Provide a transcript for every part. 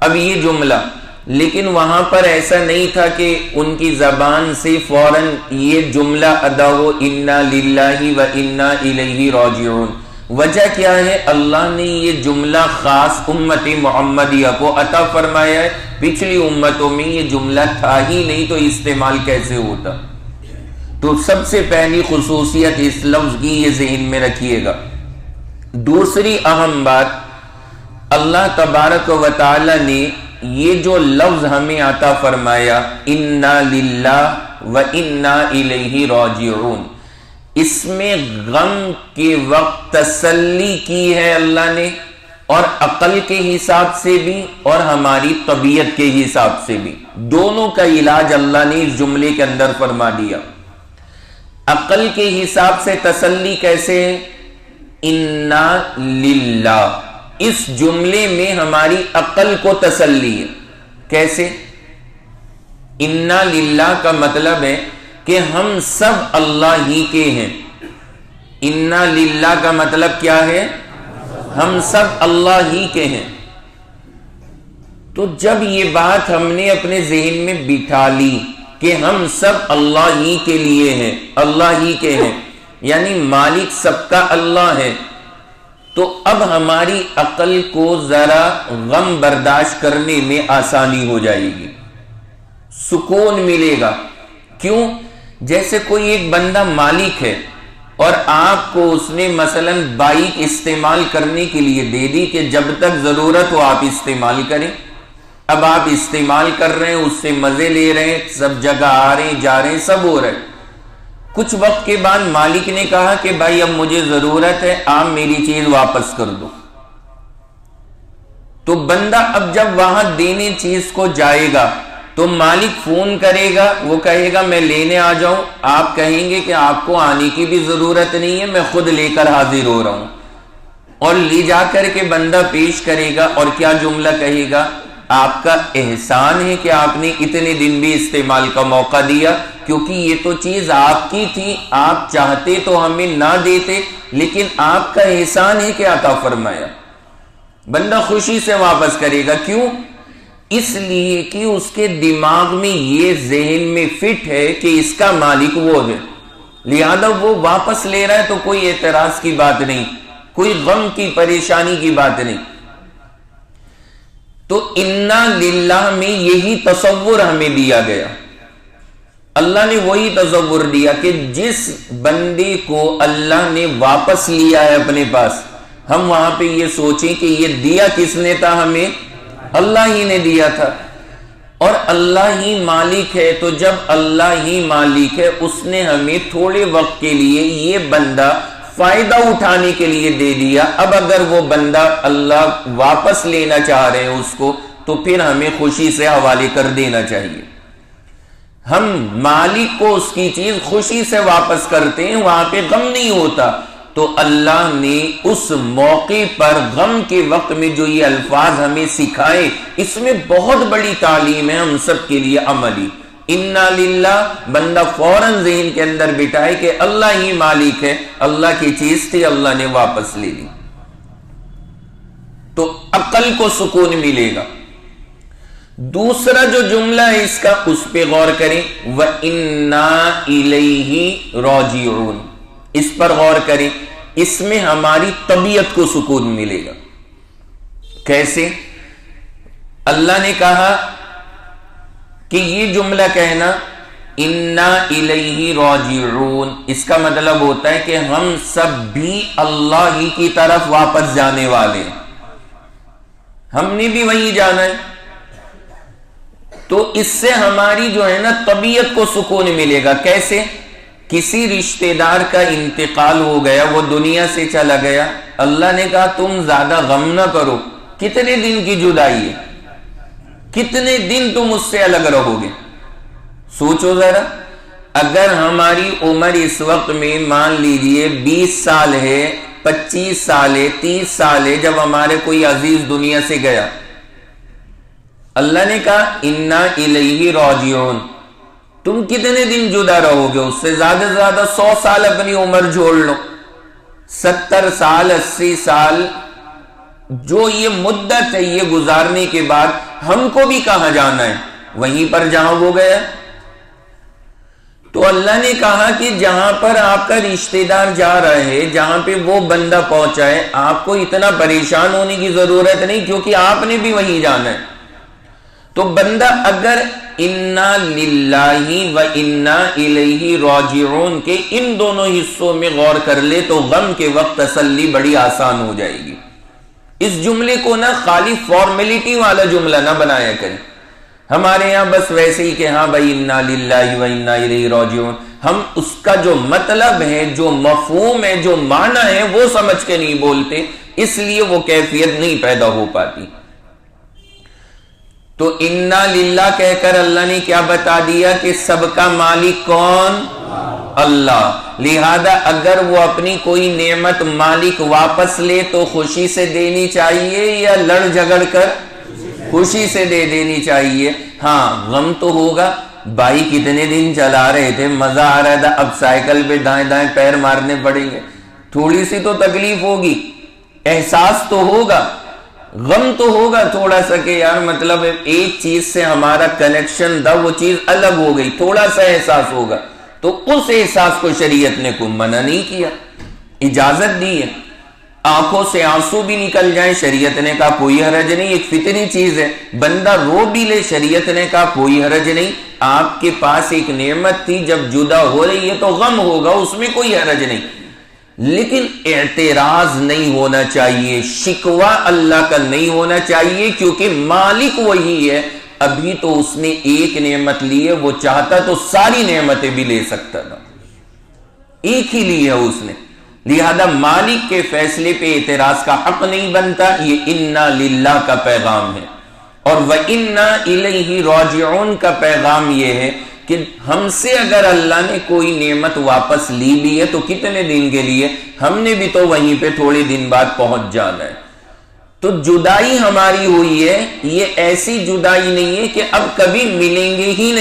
اب یہ جملہ، لیکن وہاں پر ایسا نہیں تھا کہ ان کی زبان سے فوراً یہ جملہ ادا ہو، انا للہ و انا الیہ راجعون۔ وجہ کیا ہے؟ اللہ نے یہ جملہ خاص امت محمدیہ کو عطا فرمایا ہے، پچھلی امتوں میں یہ جملہ تھا ہی نہیں، تو استعمال کیسے ہوتا؟ تو سب سے پہلی خصوصیت اس لفظ کی یہ ذہن میں رکھیے گا۔ دوسری اہم بات، اللہ تبارک و تعالی نے یہ جو لفظ ہمیں عطا فرمایا انا للہ و انا الیہ راجعون، اس میں غم کے وقت تسلی کی ہے اللہ نے، اور عقل کے حساب سے بھی اور ہماری طبیعت کے حساب سے بھی، دونوں کا علاج اللہ نے اس جملے کے اندر فرما دیا۔ عقل کے حساب سے تسلی کیسے ہے؟ انا للہ، اس جملے میں ہماری عقل کو تسلی ہے۔ کیسے؟ انا للہ کا مطلب ہے کہ ہم سب اللہ ہی کے ہیں۔ انا للہ کا مطلب کیا ہے؟ ہم سب اللہ ہی کے ہیں۔ تو جب یہ بات ہم نے اپنے ذہن میں بٹھا لی کہ ہم سب اللہ ہی کے لیے ہیں، اللہ ہی کے ہیں، یعنی مالک سب کا اللہ ہے، تو اب ہماری عقل کو ذرا غم برداشت کرنے میں آسانی ہو جائے گی، سکون ملے گا۔ کیوں؟ جیسے کوئی ایک بندہ مالک ہے اور آپ کو اس نے مثلا بائک استعمال کرنے کے لیے دے دی کہ جب تک ضرورت ہو آپ استعمال کریں۔ اب آپ استعمال کر رہے ہیں، اس سے مزے لے رہے ہیں، سب جگہ آ رہے ہیں، جا رہے ہیں، سب ہو رہا ہے۔ کچھ وقت کے بعد مالک نے کہا کہ بھائی اب مجھے ضرورت ہے، آپ میری چیز واپس کر دو۔ تو بندہ اب جب وہاں دینے چیز کو جائے گا تو مالک فون کرے گا، وہ کہے گا میں لینے آ جاؤں، آپ کہیں گے کہ آپ کو آنے کی بھی ضرورت نہیں ہے، میں خود لے کر حاضر ہو رہا ہوں، اور لے جا کر کے بندہ پیش کرے گا، اور کیا جملہ کہے گا؟ آپ کا احسان ہے کہ آپ نے اتنے دن بھی استعمال کا موقع دیا، کیونکہ یہ تو چیز آپ کی تھی، آپ چاہتے تو ہمیں نہ دیتے، لیکن آپ کا احسان ہے کہ عطا فرمایا۔ بندہ خوشی سے واپس کرے گا۔ کیوں؟ اس لیے کہ اس کے دماغ میں یہ ذہن میں فٹ ہے کہ اس کا مالک وہ ہے، لہذا وہ واپس لے رہا ہے تو کوئی اعتراض کی بات نہیں، کوئی غم کی پریشانی کی بات نہیں۔ تو انا للہ میں یہی تصور ہمیں دیا گیا، اللہ نے وہی تصور دیا کہ جس بندے کو اللہ نے واپس لیا ہے اپنے پاس، ہم وہاں پہ یہ سوچیں کہ یہ دیا کس نے تھا ہمیں؟ اللہ ہی نے دیا تھا، اور اللہ ہی مالک ہے۔ تو جب اللہ ہی مالک ہے، اس نے ہمیں تھوڑے وقت کے لیے یہ بندہ فائدہ اٹھانے کے لیے دے دیا۔ اب اگر وہ بندہ اللہ واپس لینا چاہ رہے ہیں اس کو، تو پھر ہمیں خوشی سے حوالے کر دینا چاہیے۔ ہم مالک کو اس کی چیز خوشی سے واپس کرتے ہیں، وہاں پہ غم نہیں ہوتا۔ تو اللہ نے اس موقع پر غم کے وقت میں جو یہ الفاظ ہمیں سکھائے، اس میں بہت بڑی تعلیم ہے ہم سب کے لیے عملی۔ انا للہ، بندہ فوراً ذہن کے اندر بٹھائے کہ اللہ ہی مالک ہے، اللہ کی چیز تھی، اللہ نے واپس لے لی، تو عقل کو سکون ملے گا۔ دوسرا جو جملہ ہے اس کا، اس پہ غور کریں، وَإِنَّا إِلَيْهِ رَاجِعُونَ، اس پر غور کریں، اس میں ہماری طبیعت کو سکون ملے گا۔ کیسے؟ اللہ نے کہا کہ یہ جملہ کہنا انا الیہ راجعون، اس کا مطلب ہوتا ہے کہ ہم سب بھی اللہ ہی کی طرف واپس جانے والے ہیں، ہم نے بھی وہیں جانا ہے۔ تو اس سے ہماری جو ہے نا طبیعت کو سکون ملے گا۔ کیسے؟ کسی رشتہ دار کا انتقال ہو گیا، وہ دنیا سے چلا گیا، اللہ نے کہا تم زیادہ غم نہ کرو، کتنے دن کی جدائی ہے، کتنے دن تم اس سے الگ رہو گے۔ سوچو ذرا، اگر ہماری عمر اس وقت میں مان لیجئے 20 سال ہے، 25 سال ہے، 30 سال ہے، جب ہمارے کوئی عزیز دنیا سے گیا، اللہ نے کہا انا الیہ راجعون، تم کتنے دن جدا رہو گے اس سے؟ زیادہ سے زیادہ 100 سال اپنی عمر جوڑ لو، 70 سال 80 سال جو یہ مدت ہے، یہ گزارنے کے بعد ہم کو بھی کہاں جانا ہے؟ وہیں پر جہاں وہ گیا۔ تو اللہ نے کہا کہ جہاں پر آپ کا رشتہ دار جا رہا ہے، جہاں پہ وہ بندہ پہنچا ہے، آپ کو اتنا پریشان ہونے کی ضرورت نہیں، کیونکہ آپ نے بھی وہیں جانا ہے۔ تو بندہ اگر انا للہ و انا الیہ راجعون کے ان دونوں حصوں میں غور کر لے تو غم کے وقت تسلی بڑی آسان ہو جائے گی۔ اس جملے کو نہ خالی فارمیلٹی والا جملہ نہ بنایا کریں۔ ہمارے یہاں بس ویسے ہی کہ ہاں بھائی انا للہ و انا الیہ راجعون، ہم اس کا جو مطلب ہے، جو مفہوم ہے، جو معنی ہے وہ سمجھ کے نہیں بولتے، اس لیے وہ کیفیت نہیں پیدا ہو پاتی۔ تو انا للہ کہہ کر اللہ نے کیا بتا دیا کہ سب کا مالک کون؟ اللہ۔ لہذا اگر وہ اپنی کوئی نعمت مالک واپس لے تو خوشی سے دینی چاہیے یا لڑ جھگڑ کر؟ خوشی سے دے دینی چاہیے۔ ہاں غم تو ہوگا، بائک کتنے دن چلا رہے تھے، مزہ آ رہا تھا، اب سائیکل پہ دائیں دائیں پیر مارنے پڑیں گے، تھوڑی سی تو تکلیف ہوگی، احساس تو ہوگا، غم تو ہوگا تھوڑا سا کہ یار مطلب ایک چیز سے ہمارا کنیکشن تھا، وہ چیز الگ ہو گئی، تھوڑا سا احساس ہوگا۔ تو اس احساس کو شریعت نے کوئی منع نہیں کیا، اجازت دی ہے۔ آنکھوں سے آنسو بھی نکل جائیں، شریعت نے کہا کوئی حرج نہیں، ایک فطری چیز ہے، بندہ رو بھی لے، شریعت نے کہا کوئی حرج نہیں۔ آپ کے پاس ایک نعمت تھی، جب جدا ہو رہی ہے تو غم ہوگا، اس میں کوئی حرج نہیں، لیکن اعتراض نہیں ہونا چاہیے، شکوہ اللہ کا نہیں ہونا چاہیے، کیونکہ مالک وہی ہے۔ ابھی تو اس نے ایک نعمت لی ہے، وہ چاہتا تو ساری نعمتیں بھی لے سکتا تھا، ایک ہی لی ہے اس نے، لہذا مالک کے فیصلے پہ اعتراض کا حق نہیں بنتا۔ یہ انا للہ کا پیغام ہے، اور وَإِنَّا إِلَيْهِ رَاجِعُونَ کا پیغام یہ ہے کہ ہم سے اگر اللہ نے کوئی نعمت واپس لی بھی ہے تو کتنے دن کے لیے، ہم نے بھی تو وہیں پہ تھوڑے دن بعد پہنچ جانا ہے۔ تو جدائی ہماری ہوئی ہے، یہ ایسی جدائی نہیں ہے کہ اب کبھی ملیں گے ہی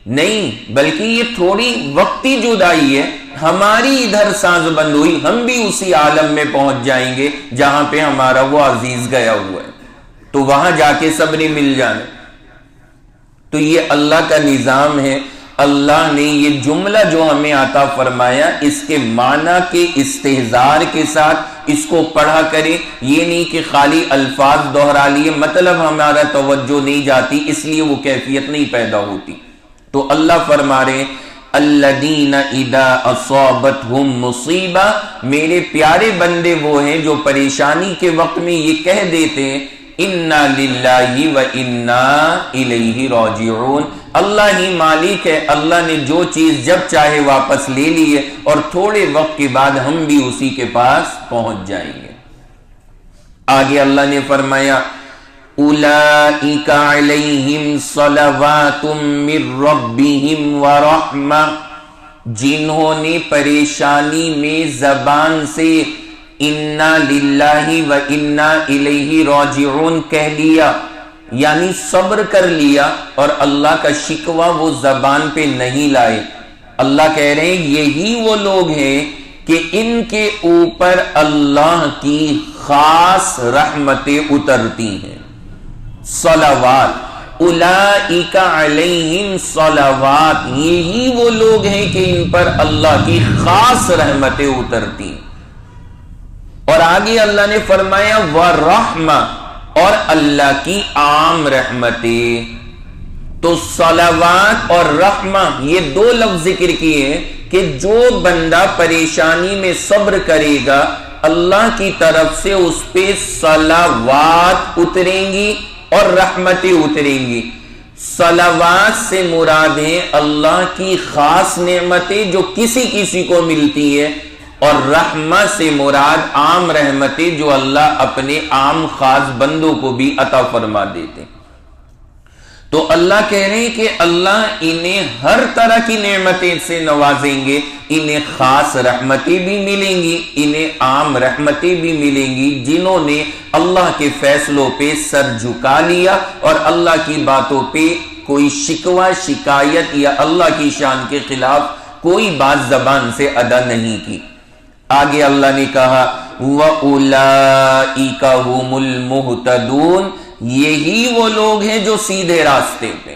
نہیں، بلکہ یہ تھوڑی وقتی جدائی ہے، ہماری ادھر سانز بند ہوئی، ہم بھی اسی عالم میں پہنچ جائیں گے جہاں پہ ہمارا وہ عزیز گیا ہوا ہے، تو وہاں جا کے سب نے مل جانا۔ تو یہ اللہ کا نظام ہے۔ اللہ نے یہ جملہ جو ہمیں عطا فرمایا، اس کے معنی کے استحضار کے ساتھ اس کو پڑھا کریں، یہ نہیں کہ خالی الفاظ دہرا لیے، مطلب ہمارا توجہ نہیں جاتی، اس لیے وہ کیفیت نہیں پیدا ہوتی۔ تو اللہ فرما رہے الذین اذا اصابتہم مصیبہ، میرے پیارے بندے وہ ہیں جو پریشانی کے وقت میں یہ کہہ دیتے ہیں انا للہ و انا الیہ راجعون، اللہ ہی مالک ہے، اللہ نے جو چیز جب چاہے واپس لے لی ہے، اور تھوڑے وقت کے بعد ہم بھی اسی کے پاس پہنچ جائیں گے۔ آگے اللہ نے فرمایا اولئک علیہم صلوات من ربہم ورحمہ، جنہوں نے پریشانی میں زبان سے انا للہ و انا الیہ راجعون کہہ لیا، یعنی صبر کر لیا، اور اللہ کا شکوہ وہ زبان پہ نہیں لائے۔ اللہ کہہ رہے ہیں یہی وہ لوگ ہیں کہ ان کے اوپر اللہ کی خاص رحمتیں اترتی ہیں۔ صلوات، اولئک علیہم صلوات، یہی وہ لوگ ہیں کہ ان پر اللہ کی خاص رحمتیں اترتی ہیں۔ اور آگے اللہ نے فرمایا وَرَحْمَةٌ، اور اللہ کی عام رحمتیں۔ تو صلوات اور رحمہ یہ دو لفظ ذکر کیے ہیں کہ جو بندہ پریشانی میں صبر کرے گا، اللہ کی طرف سے اس پہ صلوات اتریں گی اور رحمتیں اتریں گی۔ صلوات سے مراد ہے اللہ کی خاص نعمتیں جو کسی کسی کو ملتی ہے، اور رحمہ سے مراد عام رحمتیں جو اللہ اپنے عام خاص بندوں کو بھی عطا فرما دیتے۔ تو اللہ کہہ رہے ہیں کہ اللہ انہیں ہر طرح کی نعمتیں سے نوازیں گے، انہیں خاص رحمتیں بھی ملیں گی، انہیں عام رحمتیں بھی ملیں گی، جنہوں نے اللہ کے فیصلوں پہ سر جھکا لیا اور اللہ کی باتوں پہ کوئی شکوہ شکایت یا اللہ کی شان کے خلاف کوئی بات زبان سے ادا نہیں کی۔ آگے اللہ نے کہا وَأُولَئِكَ هُمُ الْمُهْتَدُونَ، یہی وہ لوگ ہیں جو سیدھے راستے پہ.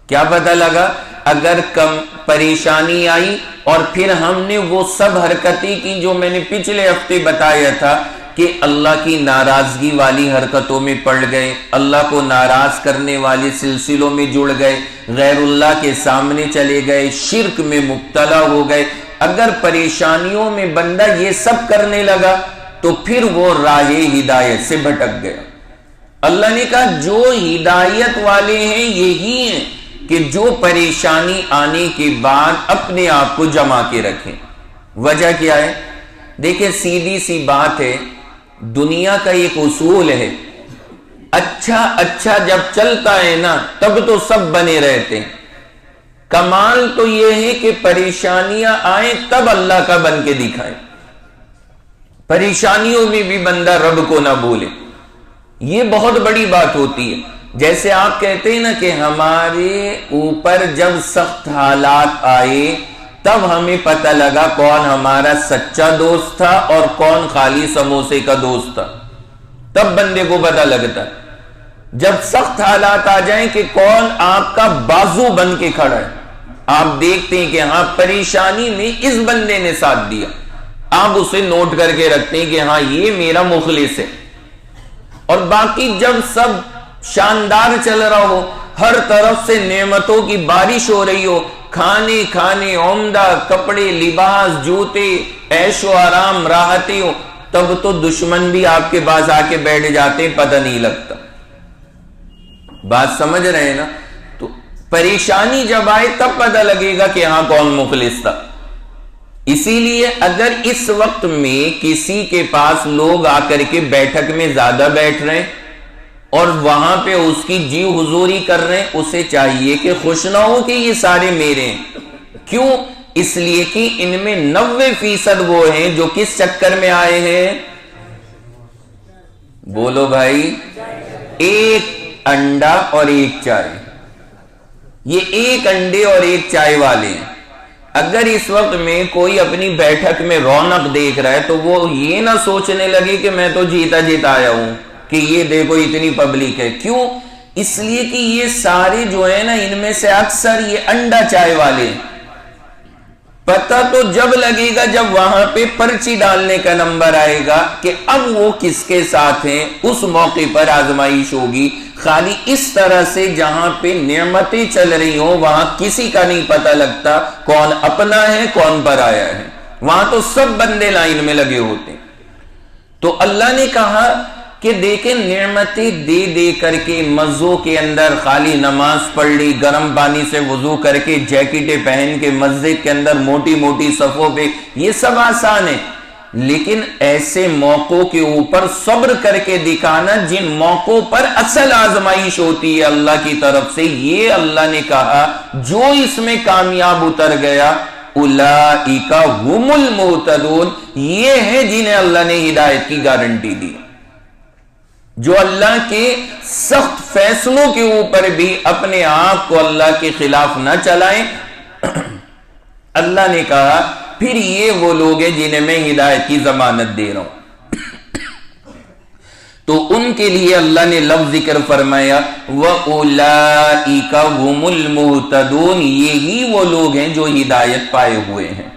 کیا پتہ لگا؟ اگر کم پریشانی آئی اور پھر ہم نے وہ سب حرکتیں کی جو میں نے پچھلے ہفتے بتایا تھا کہ اللہ کی ناراضگی والی حرکتوں میں پڑ گئے، اللہ کو ناراض کرنے والے سلسلوں میں جڑ گئے، غیر اللہ کے سامنے چلے گئے، شرک میں مبتلا ہو گئے، اگر پریشانیوں میں بندہ یہ سب کرنے لگا تو پھر وہ راہ ہدایت سے بھٹک گیا. اللہ نے کہا جو ہدایت والے ہیں یہی ہیں کہ جو پریشانی آنے کے بعد اپنے آپ کو جما کے رکھیں. وجہ کیا ہے؟ دیکھیں سیدھی سی بات ہے، دنیا کا ایک اصول ہے، اچھا جب چلتا ہے نا تب تو سب بنے رہتے ہیں. کمال تو یہ ہے کہ پریشانیاں آئیں تب اللہ کا بن کے دکھائے، پریشانیوں میں بھی بندہ رب کو نہ بھولے. یہ بہت بڑی بات ہوتی ہے. جیسے آپ کہتے ہیں نا کہ ہمارے اوپر جب سخت حالات آئے تب ہمیں پتہ لگا کون ہمارا سچا دوست تھا اور کون خالی سموسے کا دوست تھا. تب بندے کو پتہ لگتا ہے جب سخت حالات آ جائیں کہ کون آپ کا بازو بن کے کھڑا ہے. آپ دیکھتے ہیں کہ ہاں پریشانی میں اس بندے نے ساتھ دیا، آپ اسے نوٹ کر کے رکھتے ہیں کہ ہاں یہ میرا مخلص ہے. اور باقی جب سب شاندار چل رہا ہو، ہر طرف سے نعمتوں کی بارش ہو رہی ہو، کھانے عمدہ کپڑے لباس جوتے عیش و آرام راحتی ہو، تب تو دشمن بھی آپ کے پاس آ کے بیٹھ جاتے پتہ نہیں لگتا. بات سمجھ رہے ہیں نا؟ تو پریشانی جب آئے تب پتہ لگے گا کہ ہاں کون مخلص تھا. اسی لیے اگر اس وقت میں کسی کے پاس لوگ آ کر کے بیٹھک میں زیادہ بیٹھ رہے ہیں اور وہاں پہ اس کی جی حضوری کر رہے ہیں، اسے چاہیے کہ خوش نہ ہو کہ یہ سارے میرے ہیں. کیوں؟ اس لیے کہ ان میں 90% وہ ہیں جو کس چکر میں آئے ہیں؟ بولو بھائی، ایک انڈا اور ایک چائے. یہ ایک انڈے اور ایک چائے والے ہیں. اگر اس وقت میں کوئی اپنی بیٹھک میں رونق دیکھ رہا ہے تو وہ یہ نہ سوچنے لگے کہ میں تو جیتا آیا ہوں کہ یہ دیکھو اتنی پبلک ہے. کیوں؟ اس لیے کہ یہ سارے جو ہیں نا ان میں سے اکثر یہ انڈا چائے والے ہیں. پتہ تو جب لگے گا جب وہاں پہ پرچی ڈالنے کا نمبر آئے گا کہ اب وہ کس کے ساتھ ہیں. اس موقع پر آزمائش ہوگی. خالی اس طرح سے جہاں پہ نعمتیں چل رہی ہوں وہاں کسی کا نہیں پتہ لگتا کون اپنا ہے کون پرایا ہے. وہاں تو سب بندے لائن میں لگے ہوتے ہیں. تو اللہ نے کہا کہ دیکھیں نعمتیں دے کر کے مزوں کے اندر خالی نماز پڑھ لی، گرم پانی سے وضو کر کے جیکٹیں پہن کے مسجد کے اندر موٹی صفوں پہ، یہ سب آسان ہے. لیکن ایسے موقعوں کے اوپر صبر کر کے دکھانا جن موقعوں پر اصل آزمائش ہوتی ہے اللہ کی طرف سے، یہ اللہ نے کہا جو اس میں کامیاب اتر گیا اولئک هم المہتدون، یہ ہے جنہیں اللہ نے ہدایت کی گارنٹی دی. جو اللہ کے سخت فیصلوں کے اوپر بھی اپنے آپ کو اللہ کے خلاف نہ چلائیں. اللہ نے کہا پھر یہ وہ لوگ ہیں جنہیں میں ہدایت کی ضمانت دے رہا ہوں. تو ان کے لیے اللہ نے لفظ ذکر فرمایا وَأُولَئِكَ هُمُ الْمُهْتَدُونَ، یہی وہ لوگ ہیں جو ہدایت پائے ہوئے ہیں.